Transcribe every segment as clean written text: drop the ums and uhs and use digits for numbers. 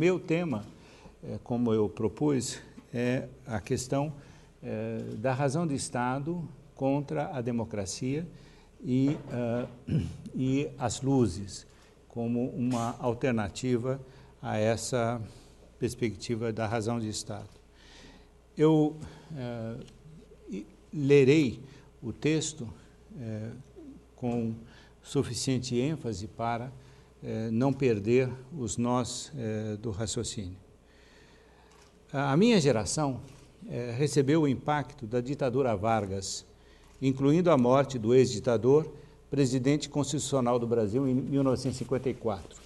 meu tema, como eu propus, é a questão da razão de Estado contra a democracia e as luzes, como uma alternativa a essa perspectiva da razão de Estado. Eu lerei o texto com suficiente ênfase para não perder os nós do raciocínio. A minha geração recebeu o impacto da ditadura Vargas, incluindo a morte do ex-ditador, presidente constitucional do Brasil, em 1954.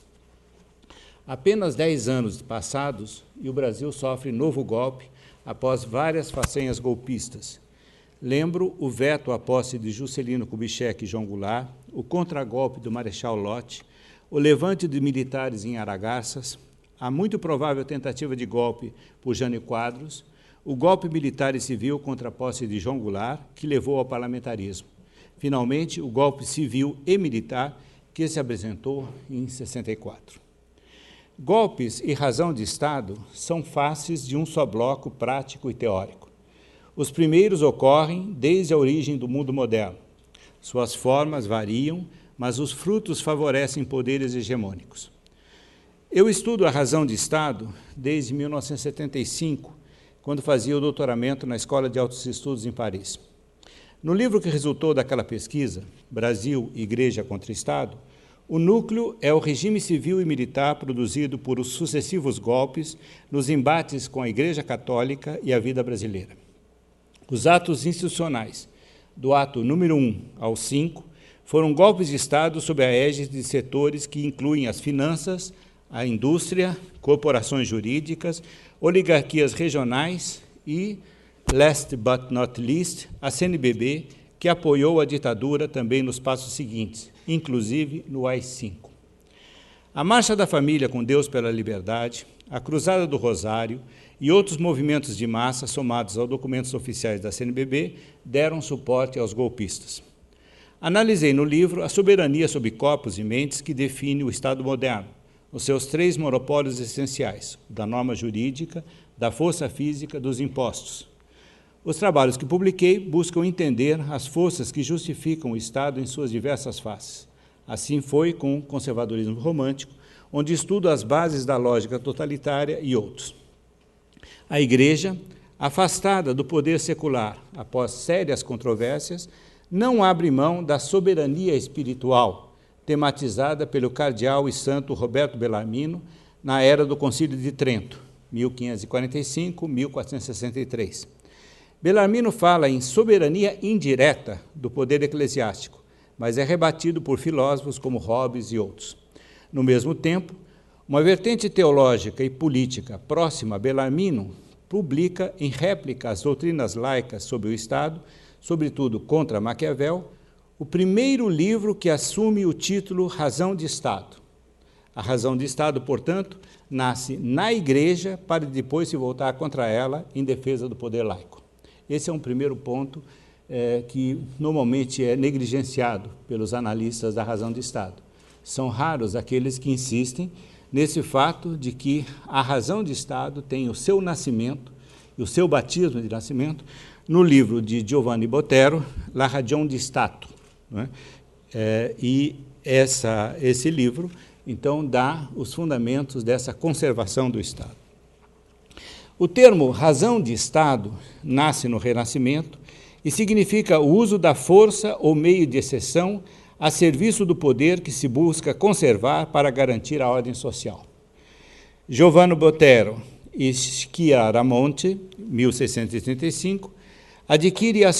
Apenas 10 anos passados e o Brasil sofre novo golpe após várias façanhas golpistas. Lembro o veto à posse de Juscelino Kubitschek e João Goulart, o contragolpe do Marechal Lott, o levante de militares em Aragarças, a muito provável tentativa de golpe por Jânio Quadros, o golpe militar e civil contra a posse de João Goulart, que levou ao parlamentarismo. Finalmente, o golpe civil e militar, que se apresentou em 64. Golpes e razão de Estado são faces de um só bloco prático e teórico. Os primeiros ocorrem desde a origem do mundo moderno. Suas formas variam, mas os frutos favorecem poderes hegemônicos. Eu estudo a razão de Estado desde 1975, quando fazia o doutoramento na Escola de Altos Estudos em Paris. No livro que resultou daquela pesquisa, Brasil, Igreja contra Estado, o núcleo é o regime civil e militar produzido por os sucessivos golpes nos embates com a Igreja Católica e a vida brasileira. Os atos institucionais, do ato número 1 ao 5, foram golpes de Estado sob a égide de setores que incluem as finanças, a indústria, corporações jurídicas, oligarquias regionais e, last but not least, a CNBB, que apoiou a ditadura também nos passos seguintes, inclusive no AI-5. A Marcha da Família com Deus pela Liberdade, a Cruzada do Rosário e outros movimentos de massa somados aos documentos oficiais da CNBB deram suporte aos golpistas. Analisei no livro a soberania sobre corpos e mentes que define o Estado moderno, os seus 3 monopólios essenciais, da norma jurídica, da força física, dos impostos. Os trabalhos que publiquei buscam entender as forças que justificam o Estado em suas diversas faces. Assim foi com o conservadorismo romântico, onde estudo as bases da lógica totalitária e outros. A Igreja, afastada do poder secular após sérias controvérsias, não abre mão da soberania espiritual, tematizada pelo cardeal e santo Roberto Bellarmino na era do Concílio de Trento, 1545-1463. Bellarmino fala em soberania indireta do poder eclesiástico, mas é rebatido por filósofos como Hobbes e outros. No mesmo tempo, uma vertente teológica e política próxima a Bellarmino publica, em réplica às doutrinas laicas sobre o Estado, sobretudo contra Maquiavel, o primeiro livro que assume o título Razão de Estado. A razão de Estado, portanto, nasce na Igreja para depois se voltar contra ela em defesa do poder laico. Esse é um primeiro ponto que normalmente é negligenciado pelos analistas da razão de Estado. São raros aqueles que insistem nesse fato de que a razão de Estado tem o seu nascimento e o seu batismo de nascimento no livro de Giovanni Botero, La Ragione di Stato. Não é? Esse livro, então, dá os fundamentos dessa conservação do Estado. O termo razão de Estado nasce no Renascimento e significa o uso da força ou meio de exceção a serviço do poder que se busca conservar para garantir a ordem social. Giovanni Botero e Schiaramonte, 1635, adquire a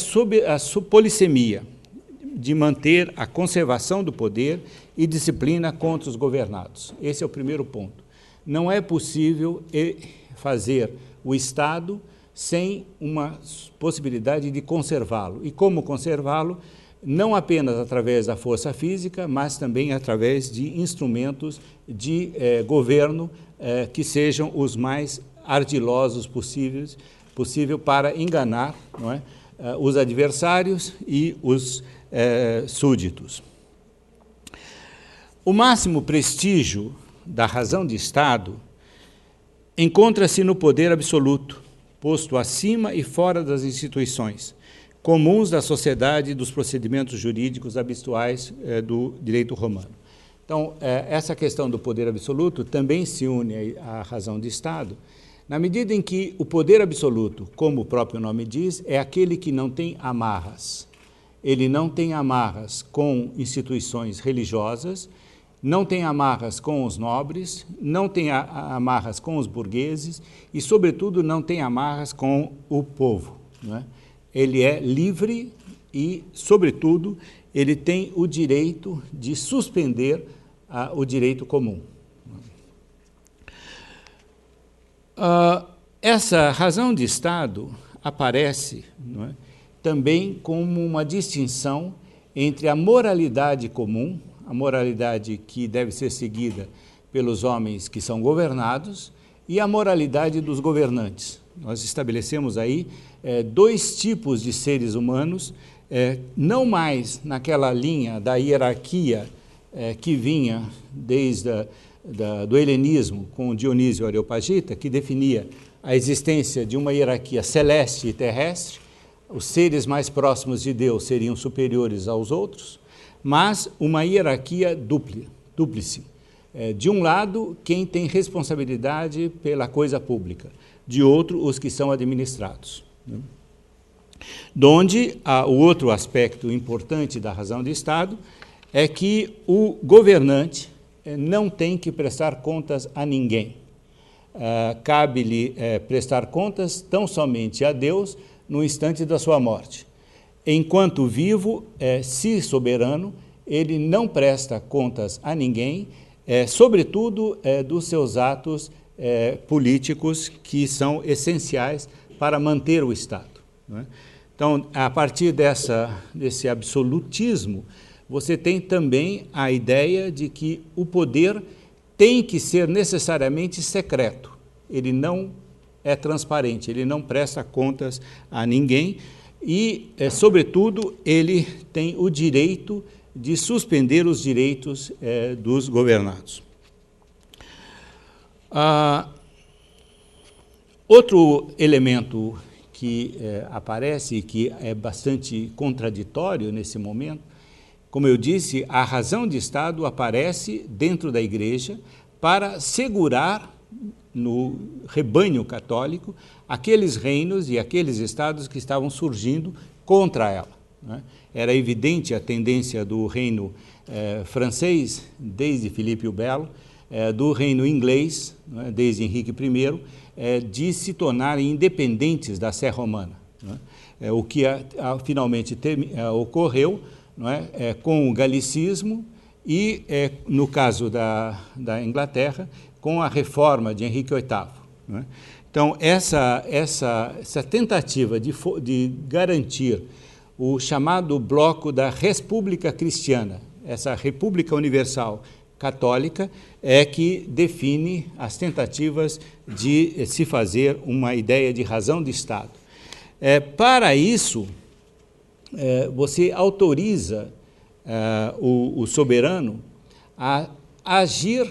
polissemia de manter a conservação do poder e disciplina contra os governados. Esse é o primeiro ponto. Não é possível fazer o Estado sem uma possibilidade de conservá-lo. E como conservá-lo? Não apenas através da força física, mas também através de instrumentos de governo que sejam os mais ardilosos possível para enganar, não é, os adversários e os súditos. O máximo prestígio da razão de Estado encontra-se no poder absoluto, posto acima e fora das instituições comuns da sociedade e dos procedimentos jurídicos habituais do direito romano. Então, essa questão do poder absoluto também se une à razão de Estado, na medida em que o poder absoluto, como o próprio nome diz, é aquele que não tem amarras. Ele não tem amarras com instituições religiosas, não tem amarras com os nobres, não tem amarras com os burgueses e, sobretudo, não tem amarras com o povo, não é? Ele é livre e, sobretudo, ele tem o direito de suspender o direito comum. Essa razão de Estado aparece, não é, também como uma distinção entre a moralidade comum, a moralidade que deve ser seguida pelos homens que são governados, e a moralidade dos governantes. Nós estabelecemos aí dois tipos de seres humanos, não mais naquela linha da hierarquia que vinha desde do helenismo com Dionísio Areopagita, que definia a existência de uma hierarquia celeste e terrestre. Os seres mais próximos de Deus seriam superiores aos outros, mas uma hierarquia dúplice. De um lado, quem tem responsabilidade pela coisa pública, de outro, os que são administrados. Donde o outro aspecto importante da razão de Estado é que o governante não tem que prestar contas a ninguém. Cabe-lhe prestar contas tão somente a Deus no instante da sua morte. Enquanto vivo, se soberano, ele não presta contas a ninguém, sobretudo dos seus atos políticos que são essenciais para manter o Estado, não é? Então, a partir desse absolutismo, você tem também a ideia de que o poder tem que ser necessariamente secreto. Ele não é transparente, ele não presta contas a ninguém e, sobretudo, ele tem o direito de suspender os direitos dos governados. Outro elemento que aparece e que é bastante contraditório nesse momento, como eu disse, a razão de Estado aparece dentro da Igreja para segurar no rebanho católico aqueles reinos e aqueles estados que estavam surgindo contra ela, né? Era evidente a tendência do reino francês, desde Filipe o Belo, do reino inglês, né, desde Henrique I, de se tornarem independentes da Sé romana, né? O que finalmente ocorreu, não é, com o galicismo e, no caso da Inglaterra, com a reforma de Henrique VIII. Não é? Então, essa tentativa de garantir o chamado bloco da República Cristiana, essa República Universal Católica, é que define as tentativas de se fazer uma ideia de razão de Estado. Para isso, você autoriza o soberano a agir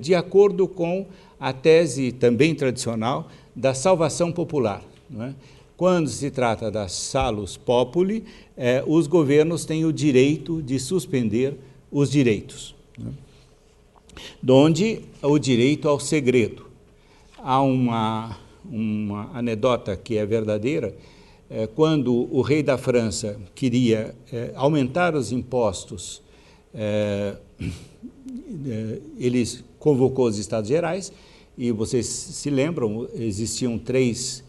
de acordo com a tese também tradicional da salvação popular, não é? Quando se trata da salus populi, os governos têm o direito de suspender os direitos, não é? Donde o direito ao segredo. Há uma anedota que é verdadeira. Quando o rei da França queria aumentar os impostos, ele convocou os Estados Gerais, e vocês se lembram, existiam três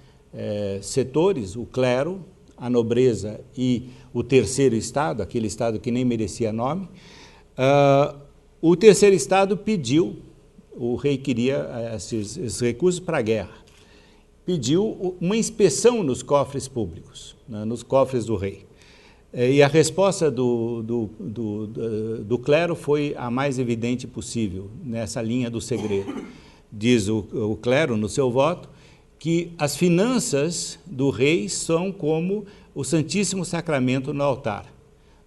setores: o clero, a nobreza e o terceiro estado, aquele estado que nem merecia nome. O terceiro estado pediu, o rei queria esses recursos para a guerra, pediu uma inspeção nos cofres públicos, né, nos cofres do rei. E a resposta do clero foi a mais evidente possível, nessa linha do segredo. Diz o clero, no seu voto, que as finanças do rei são como o Santíssimo Sacramento no altar.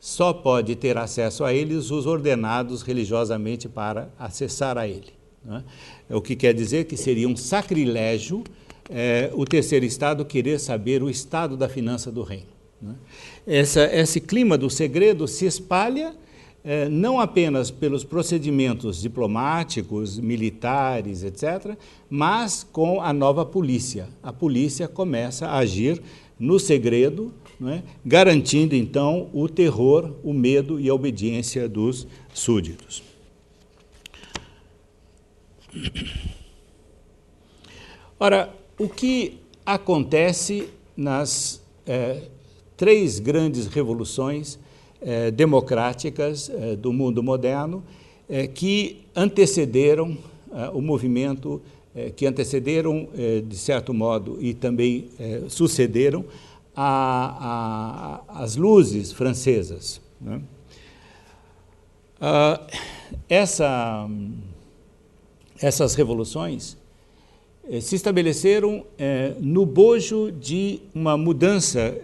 Só pode ter acesso a eles os ordenados religiosamente para acessar a ele, né? O que quer dizer que seria um sacrilégio o terceiro estado querer saber o estado da finança do reino, né? Esse clima do segredo se espalha não apenas pelos procedimentos diplomáticos, militares, etc., mas com a nova polícia. A polícia começa a agir no segredo, né, garantindo, então, o terror, o medo e a obediência dos súditos. Ora, o que acontece nas três grandes revoluções democráticas do mundo moderno que antecederam o movimento, que antecederam, de certo modo, e também sucederam as luzes francesas, né? Essas revoluções se estabeleceram no bojo de uma mudança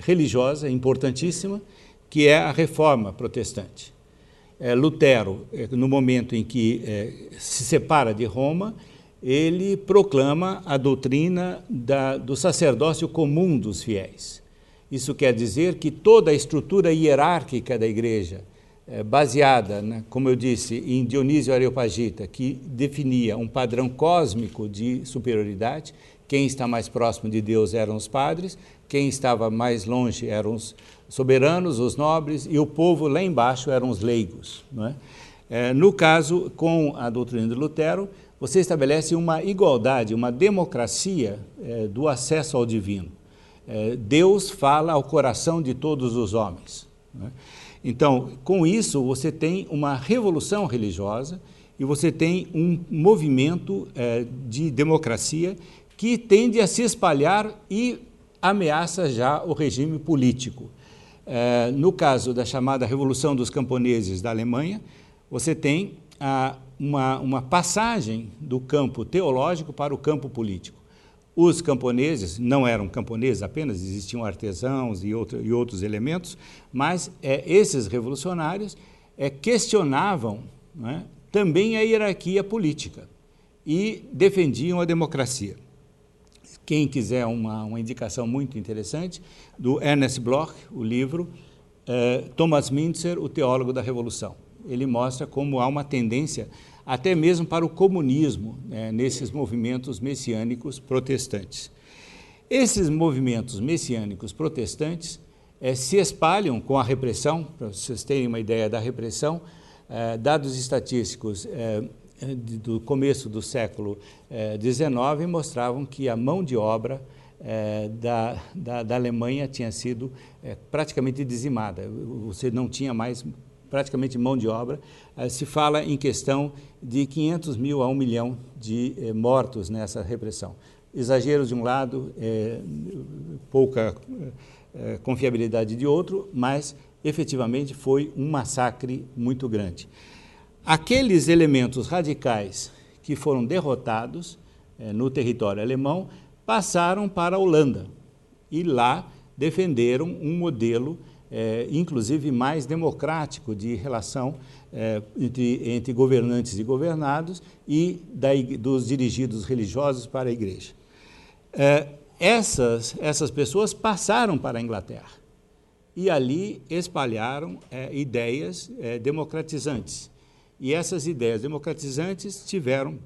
religiosa importantíssima, que é a reforma protestante. Lutero, no momento em que se separa de Roma, ele proclama a doutrina do sacerdócio comum dos fiéis. Isso quer dizer que toda a estrutura hierárquica da igreja, baseada, né, como eu disse, em Dionísio Areopagita, que definia um padrão cósmico de superioridade. Quem está mais próximo de Deus eram os padres, quem estava mais longe eram os soberanos, os nobres, e o povo lá embaixo eram os leigos, não é? No caso, com a doutrina de Lutero, você estabelece uma igualdade, uma democracia do acesso ao divino. Deus fala ao coração de todos os homens, não é? Então, com isso, você tem uma revolução religiosa e você tem um movimento de democracia que tende a se espalhar e ameaça já o regime político. No caso da chamada Revolução dos Camponeses da Alemanha, você tem uma passagem do campo teológico para o campo político. Os camponeses não eram camponeses apenas, existiam artesãos e outros elementos, mas esses revolucionários questionavam, não é, também a hierarquia política e defendiam a democracia. Quem quiser uma indicação muito interessante, do Ernest Bloch, o livro Thomas Müntzer, o teólogo da Revolução. Ele mostra como há uma tendência até mesmo para o comunismo, nesses movimentos messiânicos protestantes. Esses movimentos messiânicos protestantes se espalham com a repressão. Para vocês terem uma ideia da repressão, dados estatísticos do começo do século XIX mostravam que a mão de obra da Alemanha tinha sido praticamente dizimada. Você não tinha mais praticamente mão de obra. Se fala em questão de 500 mil a 1 milhão de mortos nessa repressão. Exageros de um lado, pouca confiabilidade de outro, mas efetivamente foi um massacre muito grande. Aqueles elementos radicais que foram derrotados no território alemão passaram para a Holanda e lá defenderam um modelo inclusive mais democrático de relação entre governantes e governados e dos dirigidos religiosos para a igreja. Essas pessoas passaram para a Inglaterra e ali espalharam ideias democratizantes. E essas ideias democratizantes tiveram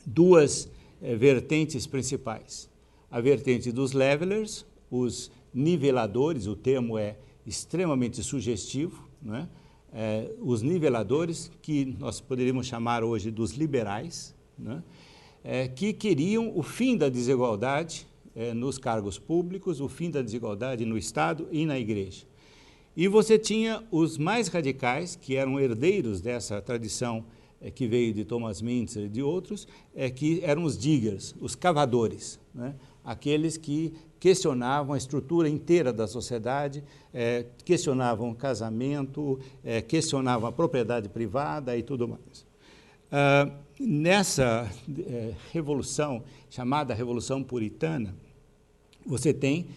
duas vertentes principais. A vertente dos levelers, os niveladores, o termo é extremamente sugestivo, não é? Os niveladores, que nós poderíamos chamar hoje dos liberais, não é? Que queriam o fim da desigualdade nos cargos públicos, o fim da desigualdade no Estado e na Igreja. E você tinha os mais radicais, que eram herdeiros dessa tradição que veio de Thomas Müntzer e de outros, que eram os diggers, os cavadores, né? Aqueles que questionavam a estrutura inteira da sociedade, questionavam o casamento, questionavam a propriedade privada e tudo mais. Nessa revolução, chamada Revolução Puritana, você tem,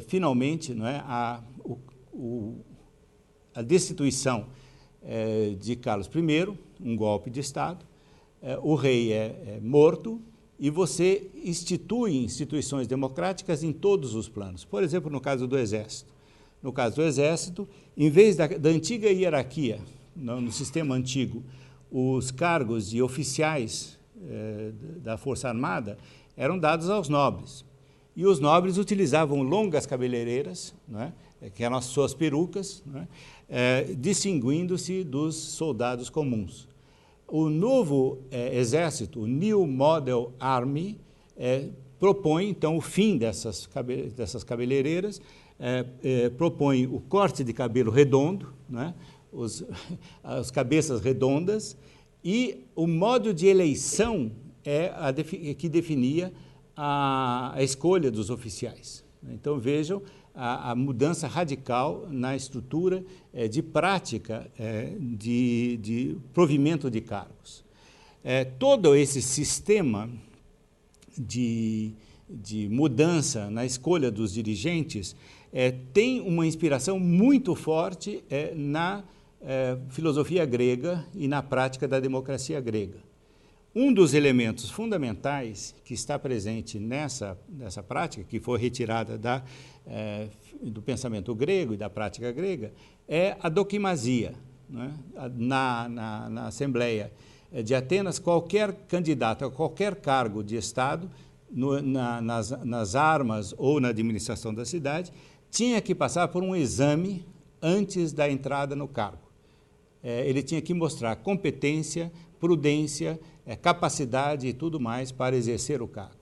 finalmente, não é, a destituição de Carlos I, um golpe de Estado, o rei é morto e você institui instituições democráticas em todos os planos. Por exemplo, no caso do Exército. No caso do Exército, em vez da antiga hierarquia, no sistema antigo, os cargos de oficiais da Força Armada eram dados aos nobres. E os nobres utilizavam longas cabeleireiras, né, que eram as suas perucas, né, distinguindo-se dos soldados comuns. O novo exército, o New Model Army, propõe, então, o fim dessas cabeleireiras, propõe o corte de cabelo redondo, né, as cabeças redondas, e o modo de eleição que definia a escolha dos oficiais. Então, vejam a mudança radical na estrutura de prática de provimento de cargos. Todo esse sistema de mudança na escolha dos dirigentes tem uma inspiração muito forte na filosofia grega e na prática da democracia grega. Um dos elementos fundamentais que está presente nessa prática, que foi retirada do pensamento grego e da prática grega, é a doquimasia. Né? Na Assembleia de Atenas, qualquer candidato a qualquer cargo de Estado, nas armas ou na administração da cidade, tinha que passar por um exame antes da entrada no cargo. Ele tinha que mostrar competência, prudência, capacidade e tudo mais para exercer o cargo.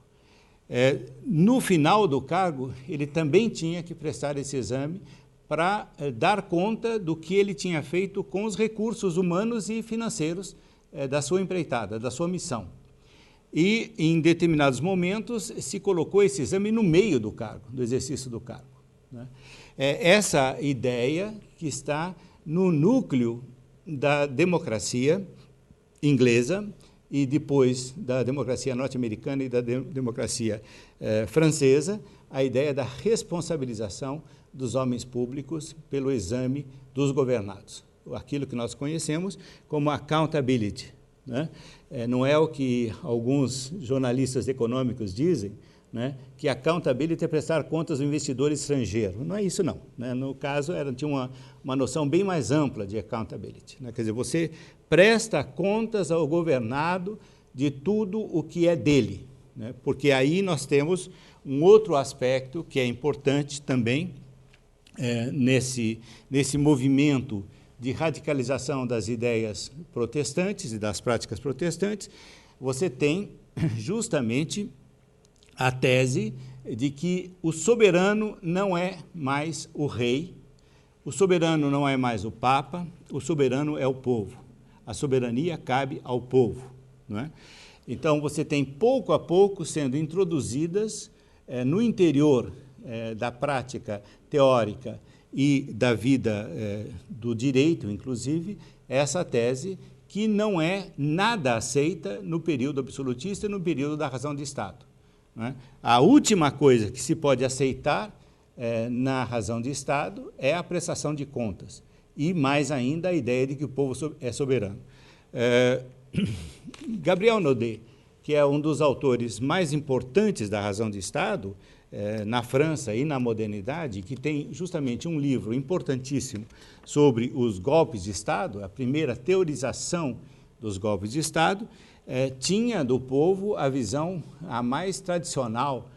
No final do cargo, ele também tinha que prestar esse exame para dar conta do que ele tinha feito com os recursos humanos e financeiros da sua empreitada, da sua missão. E, em determinados momentos, se colocou esse exame no meio do cargo, do exercício do cargo. Né? Essa ideia que está no núcleo da democracia inglesa e depois da democracia norte-americana e da democracia francesa, a ideia da responsabilização dos homens públicos pelo exame dos governados. Aquilo que nós conhecemos como accountability. Né? Não é o que alguns jornalistas econômicos dizem, né, que accountability é prestar contas ao investidor estrangeiro. Não é isso, não. Né? No caso, tinha uma noção bem mais ampla de accountability. Né? Quer dizer, você presta contas ao governado de tudo o que é dele. Né? Porque aí nós temos um outro aspecto que é importante também nesse movimento de radicalização das ideias protestantes e das práticas protestantes. Você tem justamente a tese de que o soberano não é mais o rei, o soberano não é mais o papa, o soberano é o povo. A soberania cabe ao povo. Não é? Então, você tem, pouco a pouco, sendo introduzidas no interior da prática teórica e da vida do direito, inclusive, essa tese que não é nada aceita no período absolutista e no período da razão de Estado. Né? A última coisa que se pode aceitar na razão de Estado é a prestação de contas, e mais ainda a ideia de que o povo é soberano. Gabriel Naudet, que é um dos autores mais importantes da razão de Estado, na França e na modernidade, que tem justamente um livro importantíssimo sobre os golpes de Estado, a primeira teorização dos golpes de Estado, tinha do povo a visão a mais tradicional,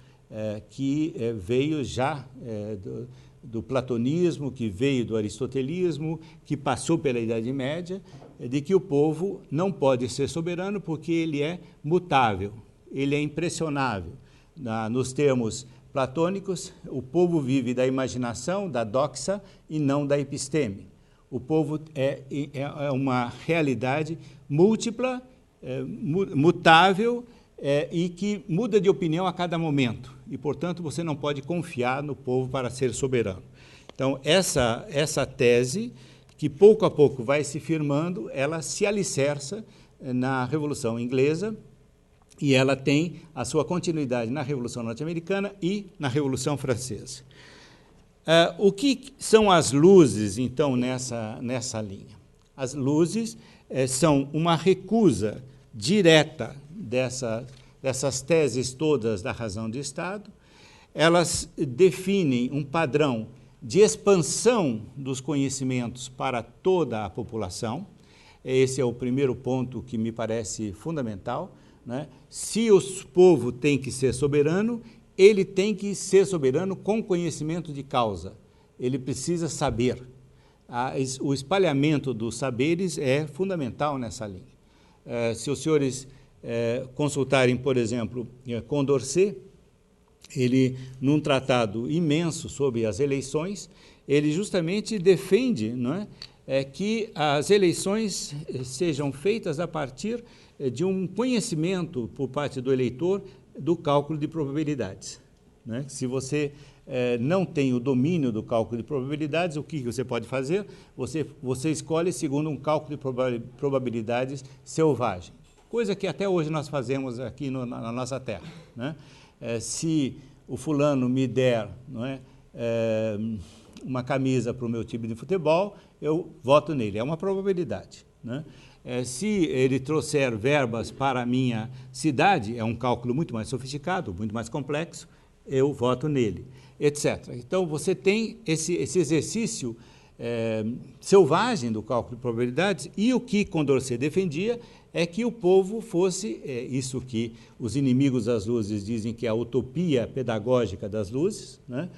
que veio já do platonismo, que veio do aristotelismo, que passou pela Idade Média, de que o povo não pode ser soberano porque ele é mutável, ele é impressionável. Nos termos platônicos, o povo vive da imaginação, da doxa, e não da episteme. O povo é uma realidade múltipla, mutável, e que muda de opinião a cada momento. E, portanto, você não pode confiar no povo para ser soberano. Então, essa tese, que pouco a pouco vai se firmando, ela se alicerça na Revolução Inglesa, e ela tem a sua continuidade na Revolução Norte-Americana e na Revolução Francesa. O que são as luzes, então, nessa linha? As luzes são uma recusa direta dessas teses todas da razão de Estado. Elas definem um padrão de expansão dos conhecimentos para toda a população. Esse é o primeiro ponto que me parece fundamental, né? Se o povo tem que ser soberano, ele tem que ser soberano com conhecimento de causa. Ele precisa saber. O espalhamento dos saberes é fundamental nessa linha. Se os senhores consultarem, por exemplo, Condorcet, ele, num tratado imenso sobre as eleições, ele justamente defende, não é, que as eleições sejam feitas a partir de um conhecimento por parte do eleitor do cálculo de probabilidades, né? Se você não tem o domínio do cálculo de probabilidades, o que você pode fazer? Você escolhe segundo um cálculo de probabilidades selvagem, coisa que até hoje nós fazemos aqui na nossa terra, né? Se o fulano me der, não é, uma camisa para o meu time de futebol, eu voto nele, é uma probabilidade, né? Se ele trouxer verbas para a minha cidade, é um cálculo muito mais sofisticado, muito mais complexo, eu voto nele, etc. Então, você tem esse exercício selvagem do cálculo de probabilidades, e o que Condorcet defendia é que o povo fosse, isso que os inimigos das luzes dizem que é a utopia pedagógica das luzes, né?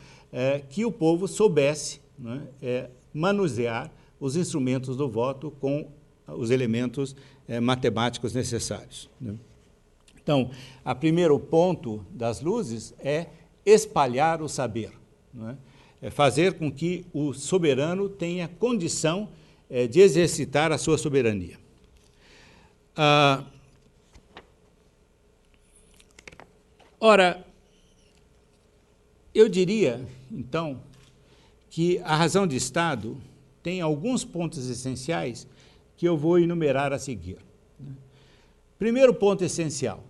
Que o povo soubesse, né, manusear os instrumentos do voto com os elementos matemáticos necessários, né? Então, o primeiro ponto das luzes é espalhar o saber, não é? Fazer com que o soberano tenha condição de exercitar a sua soberania. Ora, eu diria, então, que a razão de Estado tem alguns pontos essenciais que eu vou enumerar a seguir. Primeiro ponto essencial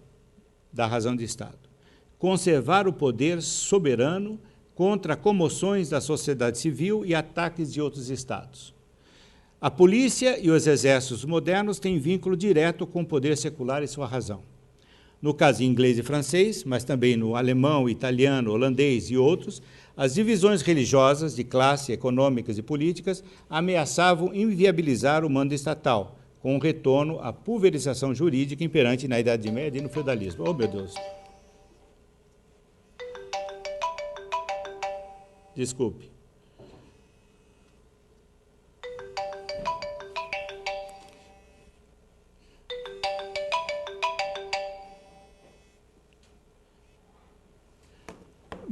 da razão de Estado: conservar o poder soberano contra comoções da sociedade civil e ataques de outros estados. A polícia e os exércitos modernos têm vínculo direto com o poder secular e sua razão. No caso inglês e francês, mas também no alemão, italiano, holandês e outros, as divisões religiosas, de classe, econômicas e políticas ameaçavam inviabilizar o mando estatal, com um retorno à pulverização jurídica imperante na Idade Média e no feudalismo. Oh, meu Deus! Desculpe.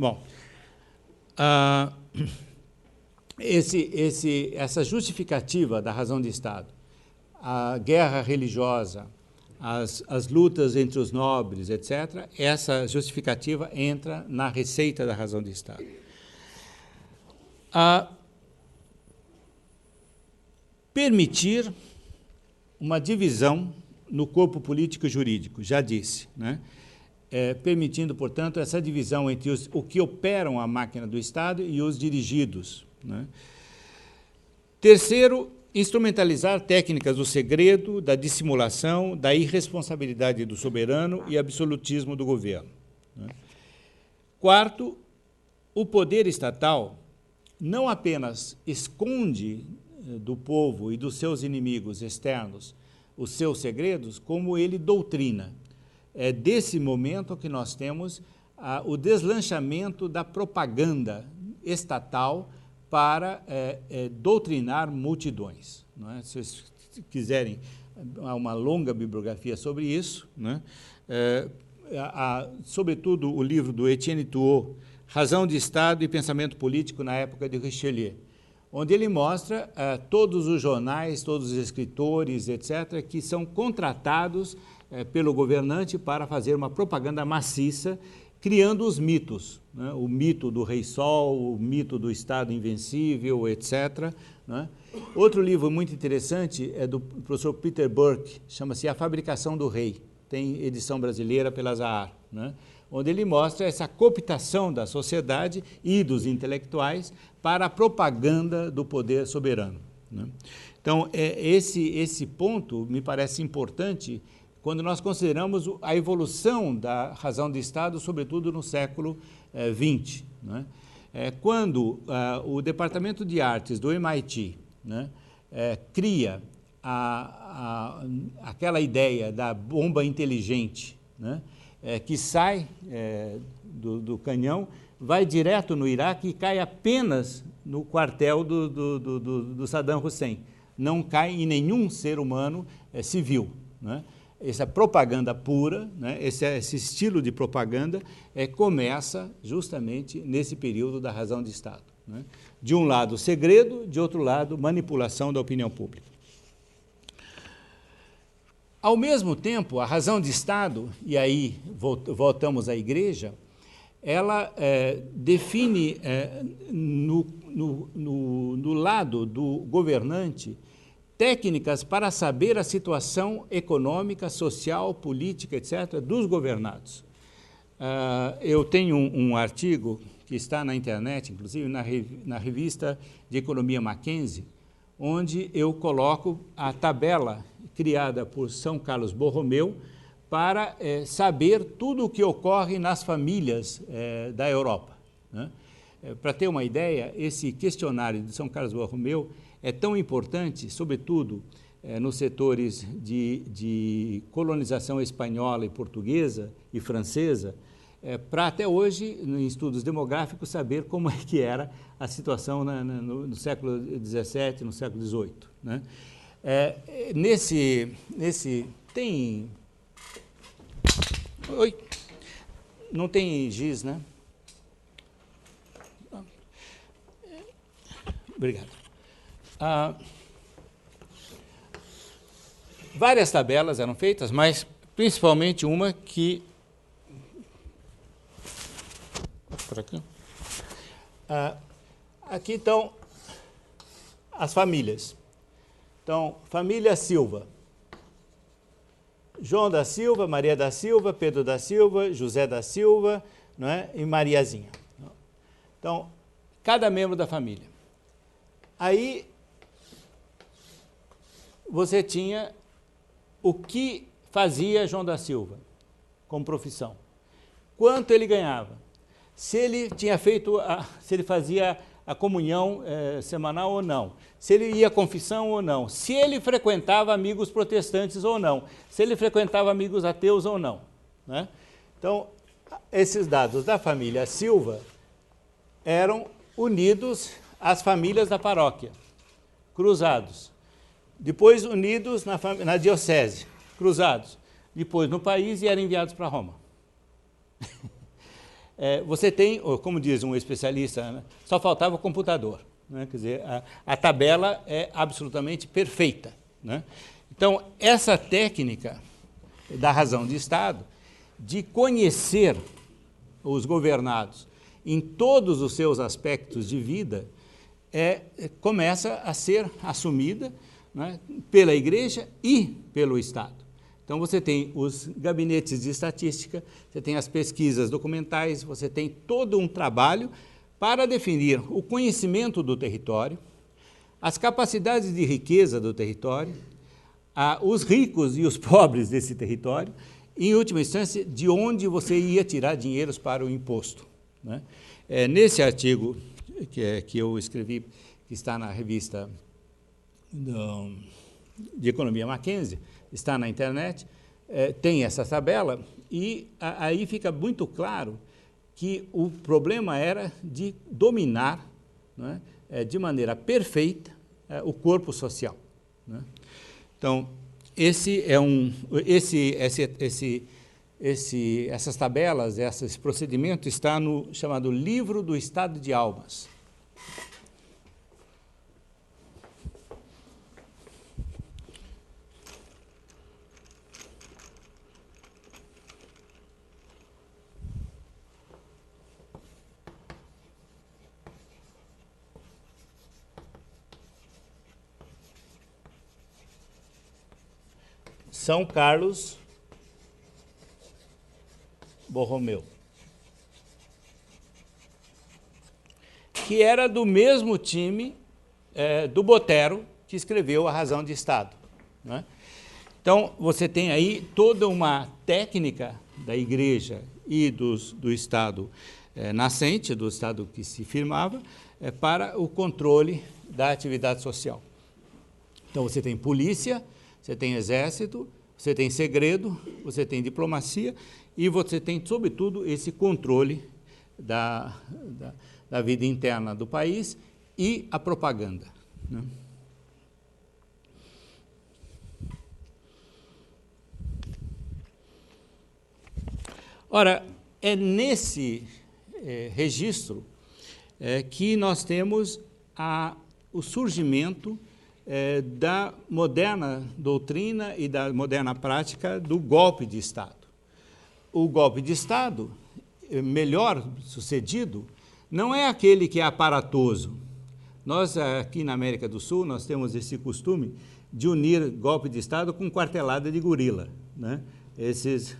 Bom, essa justificativa da razão de Estado, a guerra religiosa, as lutas entre os nobres, etc., essa justificativa entra na receita da razão de Estado. Permitir uma divisão no corpo político e jurídico, já disse, né? Permitindo, portanto, essa divisão entre o que operam a máquina do Estado e os dirigidos, né? Terceiro, instrumentalizar técnicas do segredo, da dissimulação, da irresponsabilidade do soberano e absolutismo do governo, né? Quarto, o poder estatal não apenas esconde do povo e dos seus inimigos externos os seus segredos, como ele doutrina. É desse momento que nós temos o deslançamento da propaganda estatal para doutrinar multidões, não é? Se vocês quiserem, há uma longa bibliografia sobre isso, né? Sobretudo o livro do Etienne Thuot, Razão de Estado e Pensamento Político na Época de Richelieu, onde ele mostra todos os jornais, todos os escritores, etc., que são contratados pelo governante para fazer uma propaganda maciça, criando os mitos, né? O mito do Rei Sol, o mito do Estado Invencível, etc., né? Outro livro muito interessante é do professor Peter Burke, chama-se A Fabricação do Rei, tem edição brasileira pela Zahar, né? Onde ele mostra essa cooptação da sociedade e dos intelectuais para a propaganda do poder soberano, né? Então, esse ponto me parece importante quando nós consideramos a evolução da razão de Estado, sobretudo no século XX. Né? Quando o Departamento de Artes do MIT, né, cria aquela ideia da bomba inteligente, né, que sai do canhão, vai direto no Iraque e cai apenas no quartel do Saddam Hussein. Não cai em nenhum ser humano civil. Né? Essa propaganda pura, né, esse estilo de propaganda, começa justamente nesse período da razão de Estado. Né? De um lado, segredo, de outro lado, manipulação da opinião pública. Ao mesmo tempo, a razão de Estado, e aí voltamos à Igreja, ela define no lado do governante técnicas para saber a situação econômica, social, política, etc., dos governados. Eu tenho um artigo que está na internet, inclusive na revista de Economia Mackenzie, onde eu coloco a tabela criada por São Carlos Borromeu para saber tudo o que ocorre nas famílias da Europa. Né? Para ter uma ideia, esse questionário de São Carlos Borromeu é tão importante, sobretudo nos setores de colonização espanhola e portuguesa e francesa, para até hoje, em estudos demográficos, saber como é que era a situação no século XVII, no século XVIII. Né? Tem... Oi? Não tem giz, né? Obrigado. Várias tabelas eram feitas, mas principalmente uma que... Por aqui. Aqui estão as famílias. Então, família Silva. João da Silva, Maria da Silva, Pedro da Silva, José da Silva, não é? E Mariazinha. Então, cada membro da família. Aí, você tinha o que fazia João da Silva como profissão. Quanto ele ganhava. Se ele tinha feito, se ele fazia a comunhão semanal ou não, se ele ia à confissão ou não, se ele frequentava amigos protestantes ou não, se ele frequentava amigos ateus ou não. Né? Então, esses dados da família Silva eram unidos às famílias da paróquia, cruzados. Depois unidos na diocese, cruzados. Depois no país e eram enviados para Roma. Você tem, como diz um especialista, né, só faltava o computador. Né, quer dizer, a tabela é absolutamente perfeita. Né? Então, essa técnica da razão de Estado, de conhecer os governados em todos os seus aspectos de vida, começa a ser assumida, né, pela Igreja e pelo Estado. Então, você tem os gabinetes de estatística, você tem as pesquisas documentais, você tem todo um trabalho para definir o conhecimento do território, as capacidades de riqueza do território, os ricos e os pobres desse território, e, em última instância, de onde você ia tirar dinheiros para o imposto. Né? Nesse artigo que eu escrevi, que está na revista de Economia Mackenzie, está na internet, tem essa tabela, e aí fica muito claro que o problema era de dominar, né, de maneira perfeita o corpo social. Né? Então, essas tabelas, esse procedimento está no chamado Livro do Estado de Almas. São Carlos Borromeu, que era do mesmo time do Botero, que escreveu A Razão de Estado. Né? Então, você tem aí toda uma técnica da Igreja e do Estado nascente, do Estado que se firmava, para o controle da atividade social. Então, você tem polícia, você tem exército, você tem segredo, você tem diplomacia e você tem, sobretudo, esse controle da vida interna do país e a propaganda, né? Ora, é nesse registro que nós temos o surgimento da moderna doutrina e da moderna prática do golpe de Estado. O golpe de Estado, melhor sucedido, não é aquele que é aparatoso. Nós, aqui na América do Sul, nós temos esse costume de unir golpe de Estado com quartelada de gorila, né? Esses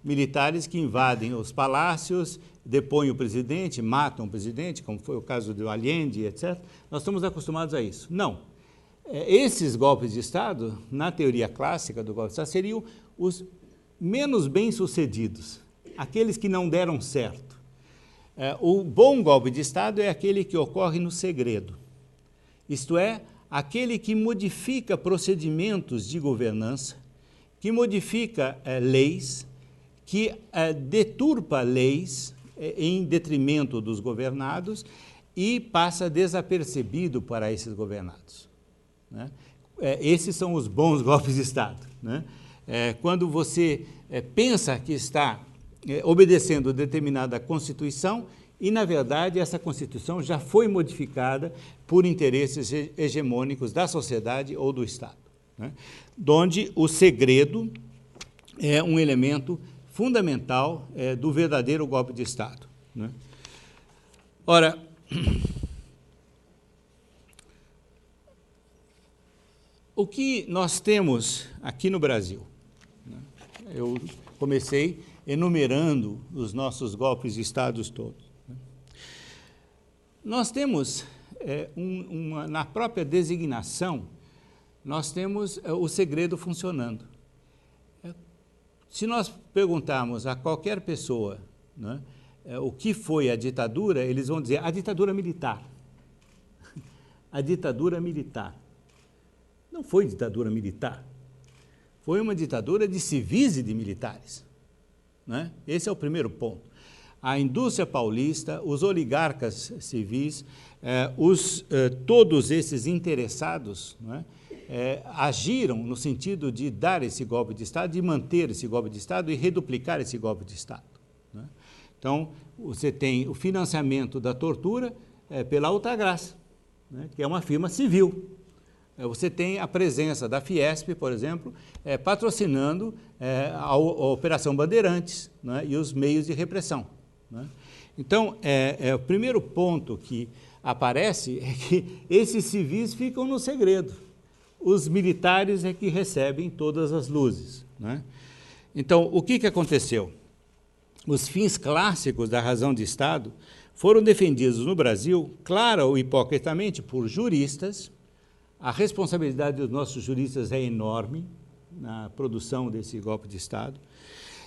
militares que invadem os palácios, depõem o presidente, matam o presidente, como foi o caso do Allende, etc. Nós estamos acostumados a isso. Não. Esses golpes de Estado, na teoria clássica do golpe de Estado, seriam os menos bem-sucedidos, aqueles que não deram certo. O bom golpe de Estado é aquele que ocorre no segredo, isto é, aquele que modifica procedimentos de governança, que modifica leis, que deturpa leis em detrimento dos governados e passa desapercebido para esses governados, né? Esses são os bons golpes de Estado, né? Quando você pensa que está obedecendo determinada Constituição e, na verdade, essa Constituição já foi modificada por interesses hegemônicos da sociedade ou do Estado, né? Donde o segredo é um elemento fundamental do verdadeiro golpe de Estado, né? Ora, o que nós temos aqui no Brasil, né? Eu comecei enumerando os nossos golpes de Estado todos, né? Nós temos, na própria designação, nós temos o segredo funcionando. Se nós perguntarmos a qualquer pessoa, né, o que foi a ditadura, eles vão dizer a ditadura militar. A ditadura militar. Não foi ditadura militar. Foi uma ditadura de civis e de militares, né? Esse é o primeiro ponto. A indústria paulista, os oligarcas civis, todos esses interessados, né, agiram no sentido de dar esse golpe de Estado, de manter esse golpe de Estado e reduplicar esse golpe de Estado, né? Então, você tem o financiamento da tortura pela Ultragraça, né, que é uma firma civil. Você tem a presença da Fiesp, por exemplo, patrocinando a Operação Bandeirantes, né, e os meios de repressão, né? Então, o primeiro ponto que aparece é que esses civis ficam no segredo. Os militares é que recebem todas as luzes, né? Então, o que aconteceu? Os fins clássicos da razão de Estado foram defendidos no Brasil, clara ou hipocritamente, por juristas. A responsabilidade dos nossos juristas é enorme na produção desse golpe de Estado.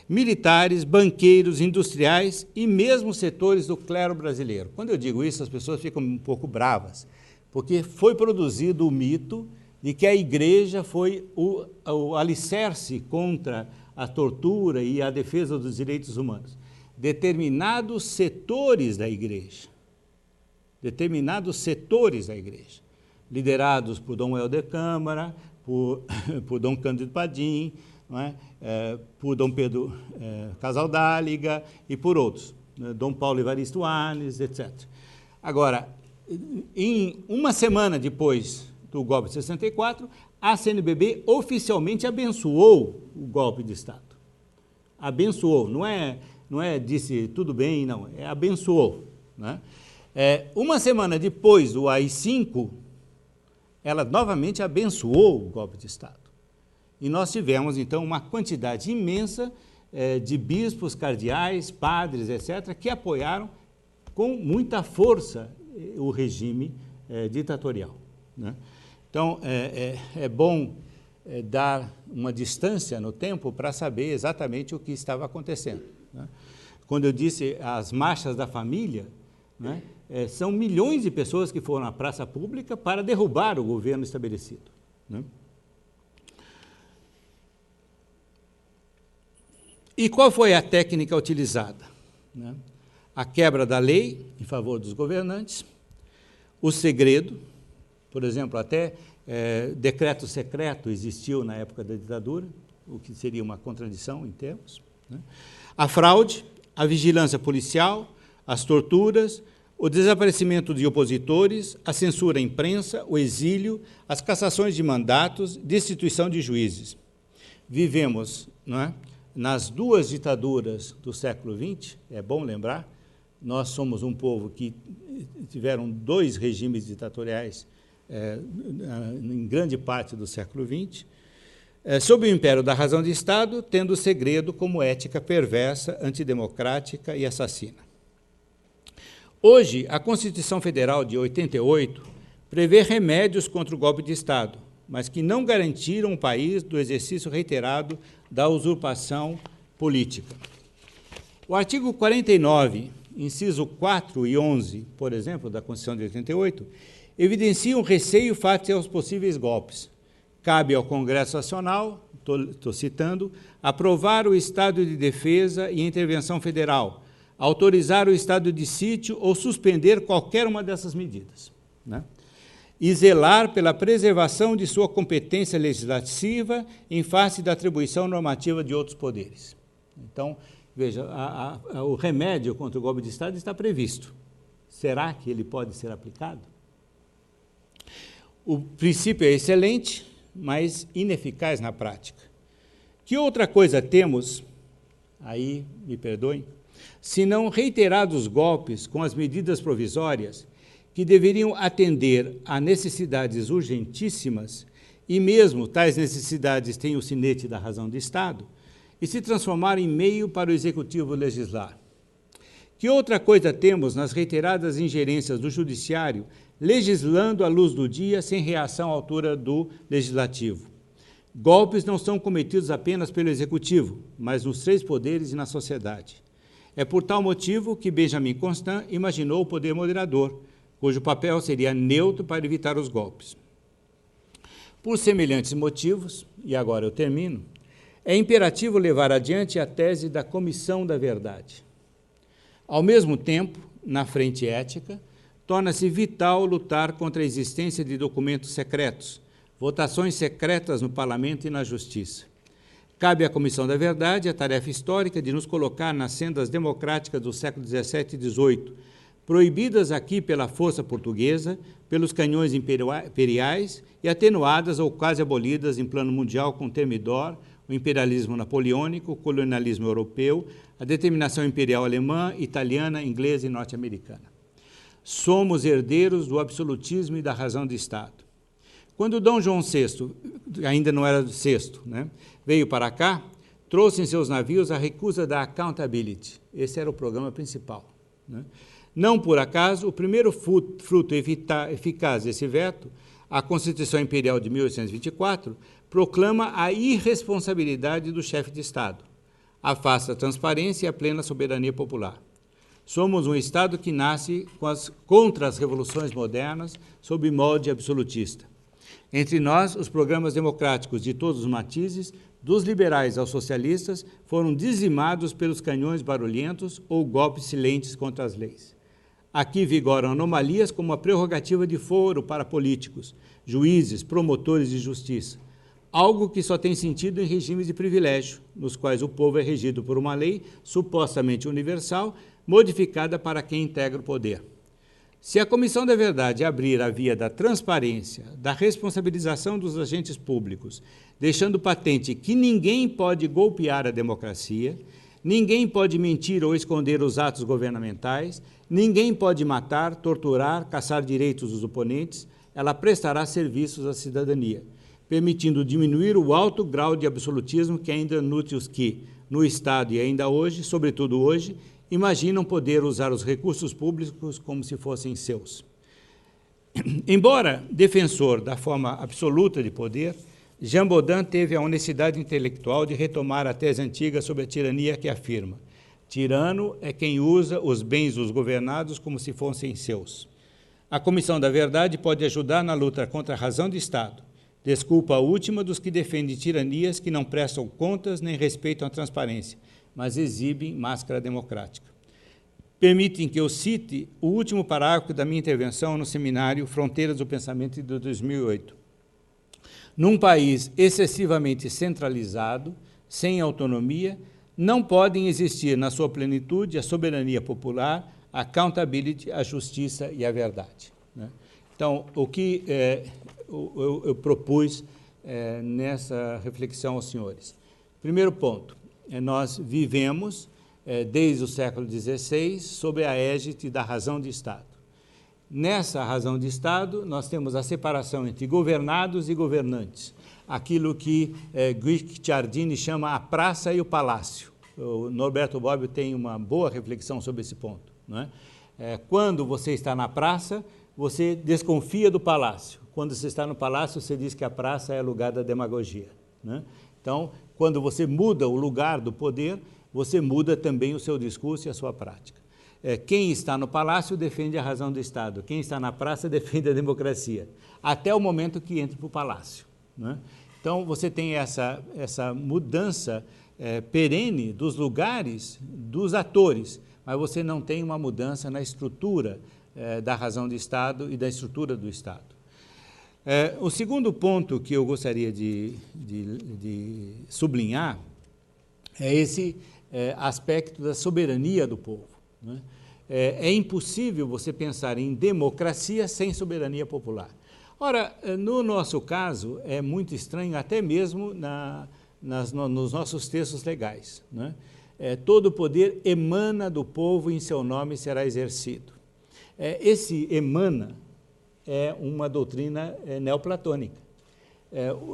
Militares, banqueiros, industriais e mesmo setores do clero brasileiro. Quando eu digo isso, as pessoas ficam um pouco bravas, porque foi produzido o mito de que a Igreja foi o alicerce contra a tortura e a defesa dos direitos humanos. Determinados setores da Igreja, liderados por Dom Helder Câmara, por Dom Cândido Padim, não é? Por Dom Pedro Casaldáliga e por outros, né? Dom Paulo Evaristo Arnes, etc. Agora, em uma semana depois do golpe de 64, a CNBB oficialmente abençoou o golpe de Estado. Abençoou, não é disse tudo bem, não, abençoou, né? Uma semana depois do AI-5, ela novamente abençoou o golpe de Estado. E nós tivemos, então, uma quantidade imensa de bispos, cardeais, padres, etc., que apoiaram com muita força o regime ditatorial, né? Então, é bom dar uma distância no tempo para saber exatamente o que estava acontecendo, né? Quando eu disse as marchas da família, né, são milhões de pessoas que foram à praça pública para derrubar o governo estabelecido, né? E qual foi a técnica utilizada, né? A quebra da lei em favor dos governantes, o segredo, por exemplo, até decreto secreto existiu na época da ditadura, o que seria uma contradição em termos, né? A fraude, a vigilância policial, as torturas, o desaparecimento de opositores, a censura à imprensa, o exílio, as cassações de mandatos, destituição de juízes. Vivemos, não é, nas duas ditaduras do século XX, é bom lembrar, nós somos um povo que tiveram 2 regimes ditatoriais em grande parte do século XX, sob o império da razão de Estado, tendo o segredo como ética perversa, antidemocrática e assassina. Hoje, a Constituição Federal de 88 prevê remédios contra o golpe de Estado, mas que não garantiram o país do exercício reiterado da usurpação política. O artigo 49, inciso 4 e 11, por exemplo, da Constituição de 88, evidenciam receio face aos possíveis golpes. Cabe ao Congresso Nacional, estou citando, aprovar o estado de defesa e intervenção federal, autorizar o estado de sítio ou suspender qualquer uma dessas medidas, né? E zelar pela preservação de sua competência legislativa em face da atribuição normativa de outros poderes. Então, veja, o remédio contra o golpe de Estado está previsto. Será que ele pode ser aplicado? O princípio é excelente, mas ineficaz na prática. Que outra coisa temos, aí me perdoem, senão reiterados golpes com as medidas provisórias que deveriam atender a necessidades urgentíssimas, e mesmo tais necessidades têm o sinete da razão de Estado, e se transformar em meio para o Executivo legislar. Que outra coisa temos nas reiteradas ingerências do Judiciário, legislando à luz do dia sem reação à altura do Legislativo? Golpes não são cometidos apenas pelo Executivo, mas nos 3 poderes e na sociedade. É por tal motivo que Benjamin Constant imaginou o poder moderador, cujo papel seria neutro para evitar os golpes. Por semelhantes motivos, e agora eu termino, é imperativo levar adiante a tese da Comissão da Verdade. Ao mesmo tempo, na frente ética, torna-se vital lutar contra a existência de documentos secretos, votações secretas no Parlamento e na Justiça. Cabe à Comissão da Verdade a tarefa histórica de nos colocar nas sendas democráticas do século XVII e XVIII, proibidas aqui pela força portuguesa, pelos canhões imperiais e atenuadas ou quase abolidas em plano mundial com Thermidor, o imperialismo napoleônico, o colonialismo europeu, a determinação imperial alemã, italiana, inglesa e norte-americana. Somos herdeiros do absolutismo e da razão de Estado. Quando Dom João VI, ainda não era VI, né, veio para cá, trouxe em seus navios a recusa da accountability. Esse era o programa principal, né? Não por acaso, o primeiro fruto eficaz desse veto, a Constituição Imperial de 1824, proclama a irresponsabilidade do chefe de Estado, afasta a transparência e a plena soberania popular. Somos um Estado que nasce contra as revoluções modernas, sob molde absolutista. Entre nós, os programas democráticos de todos os matizes, dos liberais aos socialistas, foram dizimados pelos canhões barulhentos ou golpes silentes contra as leis. Aqui vigoram anomalias como a prerrogativa de foro para políticos, juízes, promotores de justiça, algo que só tem sentido em regimes de privilégio, nos quais o povo é regido por uma lei supostamente universal, modificada para quem integra o poder. Se a Comissão da Verdade abrir a via da transparência, da responsabilização dos agentes públicos, deixando patente que ninguém pode golpear a democracia, ninguém pode mentir ou esconder os atos governamentais, ninguém pode matar, torturar, caçar direitos dos oponentes, ela prestará serviços à cidadania, permitindo diminuir o alto grau de absolutismo que ainda nutre os que, no Estado e ainda hoje, sobretudo hoje, imaginam poder usar os recursos públicos como se fossem seus. Embora defensor da forma absoluta de poder, Jean Bodin teve a honestidade intelectual de retomar a tese antiga sobre a tirania que afirma: tirano é quem usa os bens dos governados como se fossem seus. A Comissão da Verdade pode ajudar na luta contra a razão de Estado, desculpa última dos que defendem tiranias que não prestam contas nem respeitam a transparência, mas exibem máscara democrática. Permitem que eu cite o último parágrafo da minha intervenção no seminário Fronteiras do Pensamento de 2008. Num país excessivamente centralizado, sem autonomia, não podem existir na sua plenitude a soberania popular, a accountability, a justiça e a verdade. Né? Então, o que eu propus nessa reflexão aos senhores. Primeiro ponto, nós vivemos, desde o século XVI, sob a égide da razão de Estado. Nessa razão de Estado, nós temos a separação entre governados e governantes, aquilo que Guicciardini chama a praça e o palácio. O Norberto Bobbio tem uma boa reflexão sobre esse ponto. Não é? Quando você está na praça, você desconfia do palácio. Quando você está no palácio, você diz que a praça é lugar da demagogia. Né? Então, quando você muda o lugar do poder, você muda também o seu discurso e a sua prática. Quem está no palácio defende a razão do Estado, quem está na praça defende a democracia, até o momento que entra para o palácio. Né? Então, você tem essa mudança perene dos lugares, dos atores, mas você não tem uma mudança na estrutura da razão do Estado e da estrutura do Estado. O segundo ponto que eu gostaria de sublinhar é esse aspecto da soberania do povo. Né? É impossível você pensar em democracia sem soberania popular. Ora, no nosso caso, é muito estranho, até mesmo nos nossos textos legais. Né? Todo poder emana do povo e em seu nome será exercido. Esse emana é uma doutrina neoplatônica.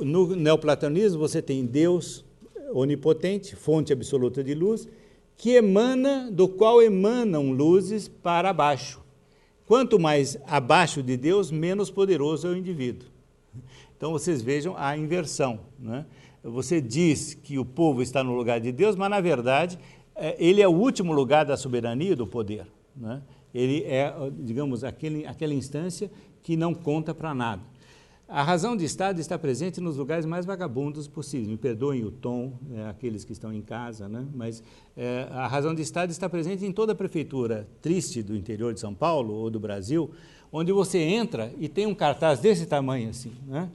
No neoplatonismo, você tem Deus onipotente, fonte absoluta de luz, do qual emanam luzes para baixo. Quanto mais abaixo de Deus, menos poderoso é o indivíduo. Então, vocês vejam a inversão. Né? Você diz que o povo está no lugar de Deus, mas, na verdade, ele é o último lugar da soberania e do poder. Né? Ele é, digamos, aquela instância que não conta para nada. A razão de Estado está presente nos lugares mais vagabundos possíveis. Me perdoem o tom, aqueles que estão em casa, né? Mas a razão de Estado está presente em toda a prefeitura triste do interior de São Paulo ou do Brasil, onde você entra e tem um cartaz desse tamanho assim, né?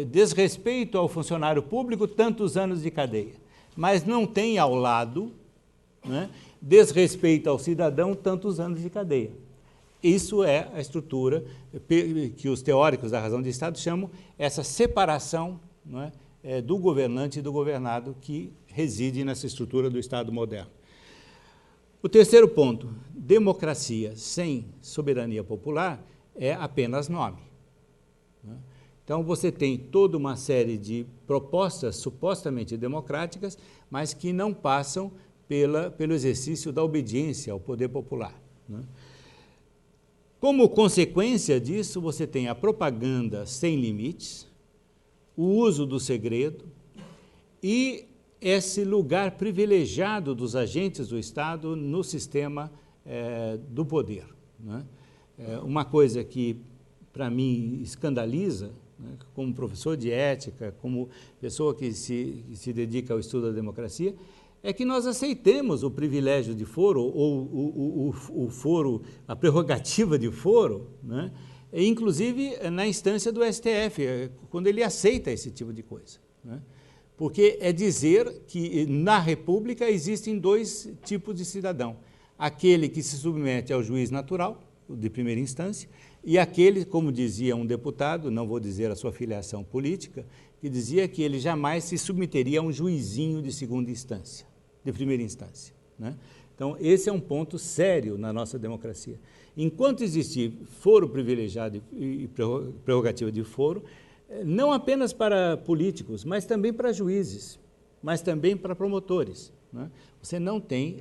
Desrespeito ao funcionário público, tantos anos de cadeia. Mas não tem ao lado, né, desrespeito ao cidadão, tantos anos de cadeia. Isso é a estrutura que os teóricos da razão de Estado chamam essa separação, não é, do governante e do governado que reside nessa estrutura do Estado moderno. O terceiro ponto, democracia sem soberania popular é apenas nome. Né? Então, você tem toda uma série de propostas supostamente democráticas, mas que não passam pelo exercício da obediência ao poder popular. Né? Como consequência disso, você tem a propaganda sem limites, o uso do segredo e esse lugar privilegiado dos agentes do Estado no sistema do poder. Né? Uma coisa que, para mim, escandaliza, né, como professor de ética, como pessoa que se dedica ao estudo da democracia, é que nós aceitemos o privilégio de foro, ou o foro, a prerrogativa de foro, né? Inclusive na instância do STF, quando ele aceita esse tipo de coisa. Né? Porque é dizer que na República existem dois tipos de cidadão. Aquele que se submete ao juiz natural, de primeira instância, e aquele, como dizia um deputado, não vou dizer a sua filiação política, que dizia que ele jamais se submeteria a um juizinho de segunda instância, de primeira instância. Né? Então, esse é um ponto sério na nossa democracia. Enquanto existir foro privilegiado e prerrogativa de foro, não apenas para políticos, mas também para juízes, mas também para promotores, né? Você não tem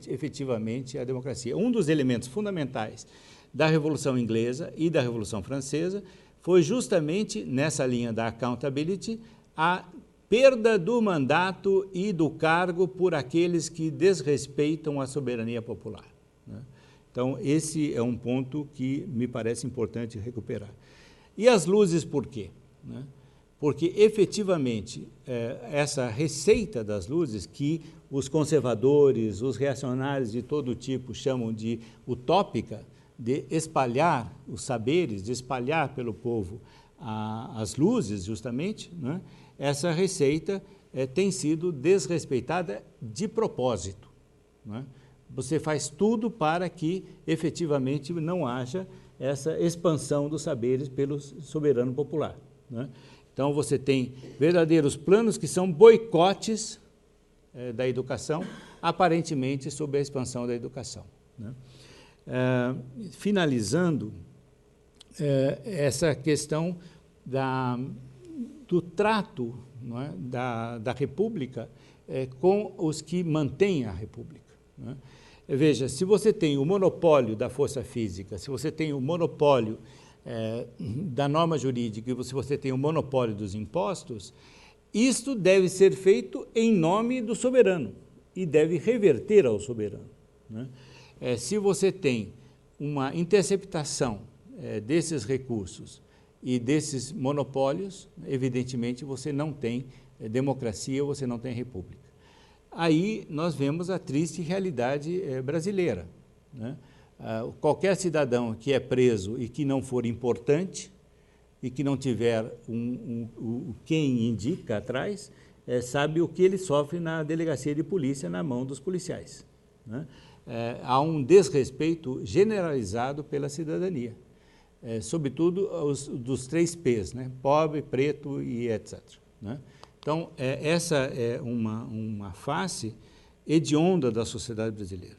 efetivamente a democracia. Um dos elementos fundamentais da Revolução Inglesa e da Revolução Francesa foi justamente, nessa linha da accountability, a perda do mandato e do cargo por aqueles que desrespeitam a soberania popular, né? Então, esse é um ponto que me parece importante recuperar. E as luzes por quê, né? Porque, efetivamente, essa receita das luzes, que os conservadores, os reacionários de todo tipo chamam de utópica, de espalhar os saberes, de espalhar pelo povo as luzes, justamente, né? Essa receita tem sido desrespeitada de propósito, né? Você faz tudo para que, efetivamente, não haja essa expansão dos saberes pelo soberano popular, né? Então, você tem verdadeiros planos que são boicotes da educação, aparentemente sob a expansão da educação, né? Finalizando, essa questão do trato, não é, da República com os que mantêm a República, né? Veja, se você tem o monopólio da força física, se você tem o monopólio da norma jurídica e se você tem o monopólio dos impostos, isto deve ser feito em nome do soberano e deve reverter ao soberano, né? Se você tem uma interceptação desses recursos e desses monopólios, evidentemente você não tem democracia, você não tem república. Aí nós vemos a triste realidade brasileira, né? Qualquer cidadão que é preso e que não for importante e que não tiver quem indica atrás, sabe o que ele sofre na delegacia de polícia na mão dos policiais, né? Há um desrespeito generalizado pela cidadania, sobretudo dos 3 P's, né? Pobre, preto e etc., né? Então, essa é uma face hedionda da sociedade brasileira.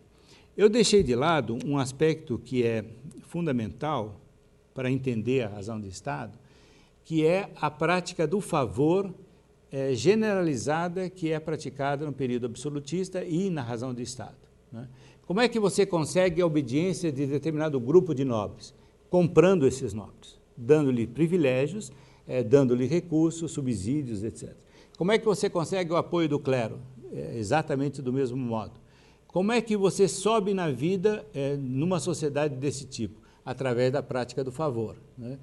Eu deixei de lado um aspecto que é fundamental para entender a razão do Estado, que é a prática do favor generalizada que é praticada no período absolutista e na razão do Estado, né? Como é que você consegue a obediência de determinado grupo de nobres? Comprando esses nobres, dando-lhe privilégios, dando-lhe recursos, subsídios, etc. Como é que você consegue o apoio do clero? Exatamente do mesmo modo. Como é que você sobe na vida numa sociedade desse tipo? Através da prática do favor, né?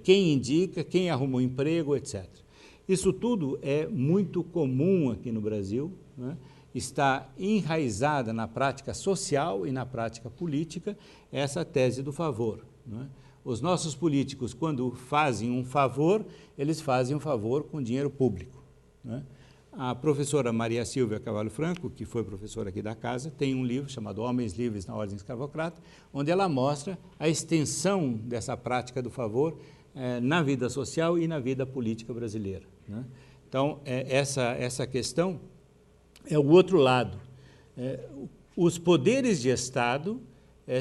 Quem indica, quem arruma um emprego, etc. Isso tudo é muito comum aqui no Brasil, né? Está enraizada na prática social e na prática política essa tese do favor, né? Os nossos políticos, quando fazem um favor, eles fazem um favor com dinheiro público, né? A professora Maria Silvia Cavallo Franco, que foi professora aqui da casa, tem um livro chamado Homens Livres na Ordem Escravocrata, onde ela mostra a extensão dessa prática do favor na vida social e na vida política brasileira, né? Então, essa questão é o outro lado. Os poderes de Estado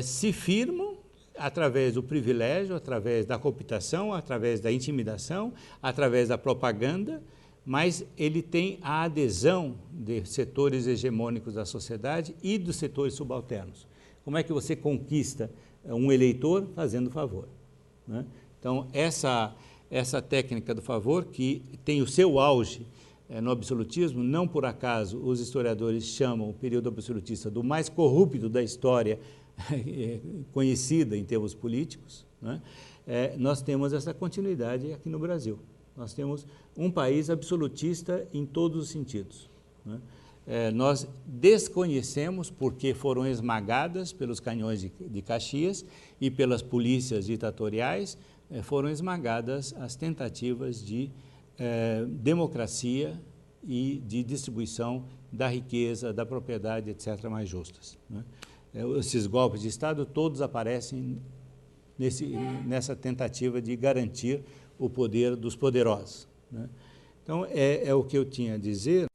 se firmam através do privilégio, através da cooptação, através da intimidação, através da propaganda, mas ele tem a adesão de setores hegemônicos da sociedade e dos setores subalternos. Como é que você conquista um eleitor? Fazendo favor, né? Então, essa técnica do favor, que tem o seu auge no absolutismo, não por acaso os historiadores chamam o período absolutista do mais corrupto da história conhecida em termos políticos, né? Nós temos essa continuidade aqui no Brasil. Nós temos um país absolutista em todos os sentidos, né? Nós desconhecemos, porque foram esmagadas pelos canhões de Caxias e pelas polícias ditatoriais, foram esmagadas as tentativas de democracia e de distribuição da riqueza, da propriedade, etc., mais justas, né? Esses golpes de Estado todos aparecem nessa tentativa de garantir o poder dos poderosos, né? Então, é o que eu tinha a dizer.